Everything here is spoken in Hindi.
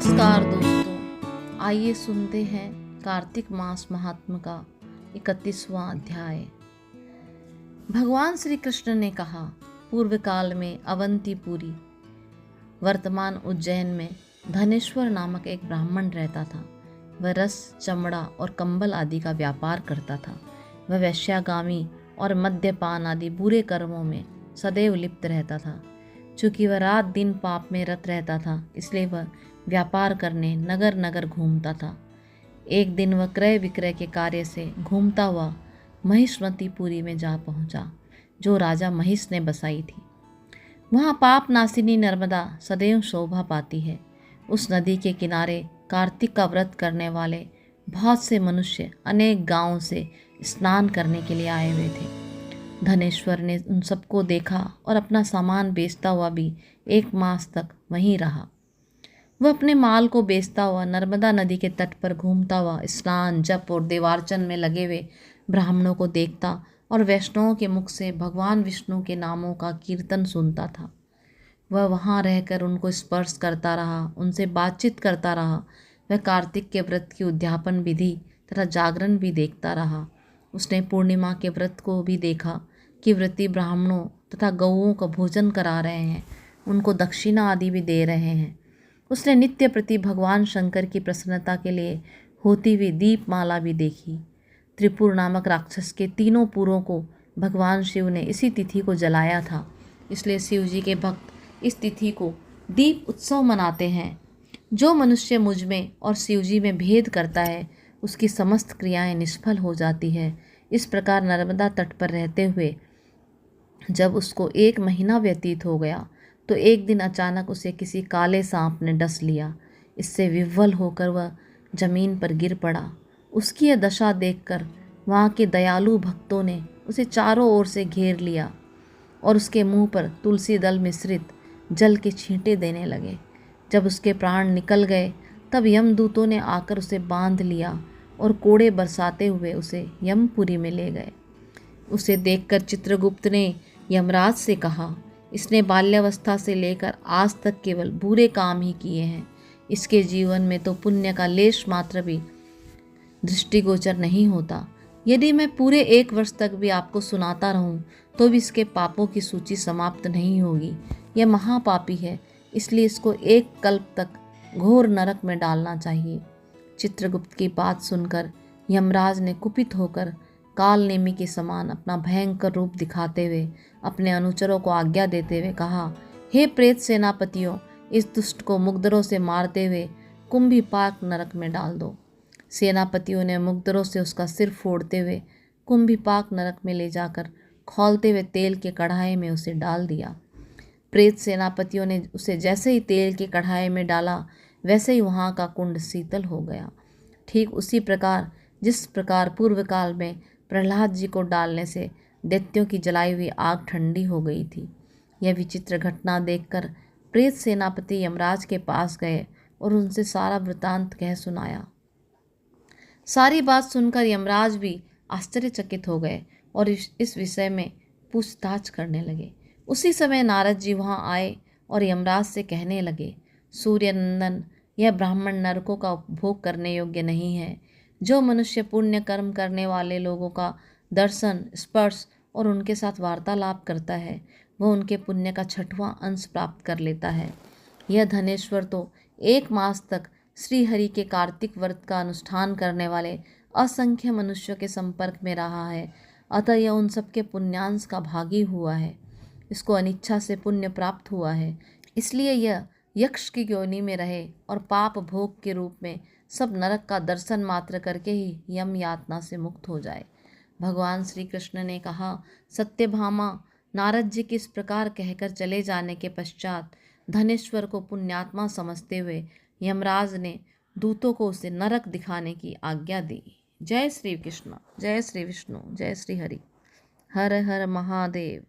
नमस्कार दोस्तों, आइए सुनते हैं कार्तिक मास महात्म का 31वां अध्याय। भगवान श्री कृष्ण ने कहा, पूर्व काल में अवंतीपुरी वर्तमान उज्जैन में धनेश्वर नामक एक ब्राह्मण रहता था। वह रस, चमड़ा और कंबल आदि का व्यापार करता था। वह वैश्यागामी और मद्यपान आदि बुरे कर्मों में सदैव लिप्त रहता था। चूँकि वह रात दिन पाप में रत रहता था, इसलिए वह व्यापार करने नगर नगर घूमता था। एक दिन वह क्रय विक्रय के कार्य से घूमता हुआ महिष्मतीपुरी में जा पहुंचा, जो राजा महिष ने बसाई थी। वहाँ पाप नासिनी नर्मदा सदैव शोभा पाती है। उस नदी के किनारे कार्तिक का व्रत करने वाले बहुत से मनुष्य अनेक गांवों से स्नान करने के लिए आए हुए थे। धनेश्वर ने उन सबको देखा और अपना सामान बेचता हुआ भी 1 मास तक वहीं रहा। वह अपने माल को बेचता हुआ नर्मदा नदी के तट पर घूमता हुआ स्नान, जप और देवार्चन में लगे हुए ब्राह्मणों को देखता और वैष्णवों के मुख से भगवान विष्णु के नामों का कीर्तन सुनता था। वह वहाँ रहकर उनको स्पर्श करता रहा, उनसे बातचीत करता रहा। वह कार्तिक के व्रत की उद्यापन विधि तथा जागरण भी देखता रहा। उसने पूर्णिमा के व्रत को भी देखा कि व्रती ब्राह्मणों तथा गौओं का भोजन करा रहे हैं, उनको दक्षिणा आदि भी दे रहे हैं। उसने नित्य प्रति भगवान शंकर की प्रसन्नता के लिए होती हुई दीपमाला भी देखी। त्रिपुर नामक राक्षस के 3 पुरों को भगवान शिव ने इसी तिथि को जलाया था, इसलिए शिव जी के भक्त इस तिथि को दीप उत्सव मनाते हैं। जो मनुष्य मुझ में और शिव जी में भेद करता है, उसकी समस्त क्रियाएं निष्फल हो जाती है। इस प्रकार नर्मदा तट पर रहते हुए जब उसको 1 महीना व्यतीत हो गया, तो एक दिन अचानक उसे किसी काले सांप ने डस लिया। इससे विह्वल होकर वह जमीन पर गिर पड़ा। उसकी यह दशा देखकर वहाँ के दयालु भक्तों ने उसे चारों ओर से घेर लिया और उसके मुंह पर तुलसी दल मिश्रित जल के छींटे देने लगे। जब उसके प्राण निकल गए, तब यमदूतों ने आकर उसे बांध लिया और कोड़े बरसाते हुए उसे यमपुरी में ले गए। उसे देखकर चित्रगुप्त ने यमराज से कहा, इसने बाल्यावस्था से लेकर आज तक केवल बुरे काम ही किए हैं। इसके जीवन में तो पुण्य का लेश मात्र भी दृष्टिगोचर नहीं होता। यदि मैं पूरे 1 वर्ष तक भी आपको सुनाता रहूं, तो भी इसके पापों की सूची समाप्त नहीं होगी। यह महापापी है, इसलिए इसको 1 कल्प तक घोर नरक में डालना चाहिए। चित्रगुप्त की बात सुनकर यमराज ने कुपित होकर काल नेमी के समान अपना भयंकर रूप दिखाते हुए अपने अनुचरों को आज्ञा देते हुए कहा, हे प्रेत सेनापतियों, इस दुष्ट को मुग्धरों से मारते हुए कुंभीपाक नरक में डाल दो। सेनापतियों ने मुग्धरों से उसका सिर फोड़ते हुए कुंभीपाक नरक में ले जाकर खौलते हुए तेल के कढ़ाई में उसे डाल दिया। प्रेत सेनापतियों ने उसे जैसे ही तेल के कढ़ाई में डाला, वैसे ही वहाँ का कुंड शीतल हो गया। ठीक उसी प्रकार जिस प्रकार पूर्व काल में प्रहलाद जी को डालने से दैत्यों की जलाई हुई आग ठंडी हो गई थी। यह विचित्र घटना देखकर प्रेत सेनापति यमराज के पास गए और उनसे सारा वृतांत कह सुनाया। सारी बात सुनकर यमराज भी आश्चर्यचकित हो गए और इस विषय में पूछताछ करने लगे। उसी समय नारद जी वहाँ आए और यमराज से कहने लगे, सूर्यनंदन, यह ब्राह्मण नरकों का उपभोग करने योग्य नहीं है। जो मनुष्य पुण्य कर्म करने वाले लोगों का दर्शन, स्पर्श और उनके साथ वार्तालाप करता है, वह उनके पुण्य का 6वां अंश प्राप्त कर लेता है। यह धनेश्वर तो 1 मास तक श्री हरि के कार्तिक व्रत का अनुष्ठान करने वाले असंख्य मनुष्यों के संपर्क में रहा है, अतः यह उन सबके पुण्यांश का भागी हुआ है। इसको अनिच्छा से पुण्य प्राप्त हुआ है, इसलिए यह यक्ष की योनि में रहे और पाप भोग के रूप में सब नरक का दर्शन मात्र करके ही यम यातना से मुक्त हो जाए। भगवान श्री कृष्ण ने कहा, सत्यभामा, नारद जी के इस प्रकार कहकर चले जाने के पश्चात धनेश्वर को पुण्यात्मा समझते हुए यमराज ने दूतों को उसे नरक दिखाने की आज्ञा दी। जय श्री कृष्ण, जय श्री विष्णु, जय श्री हरि। हर हर महादेव।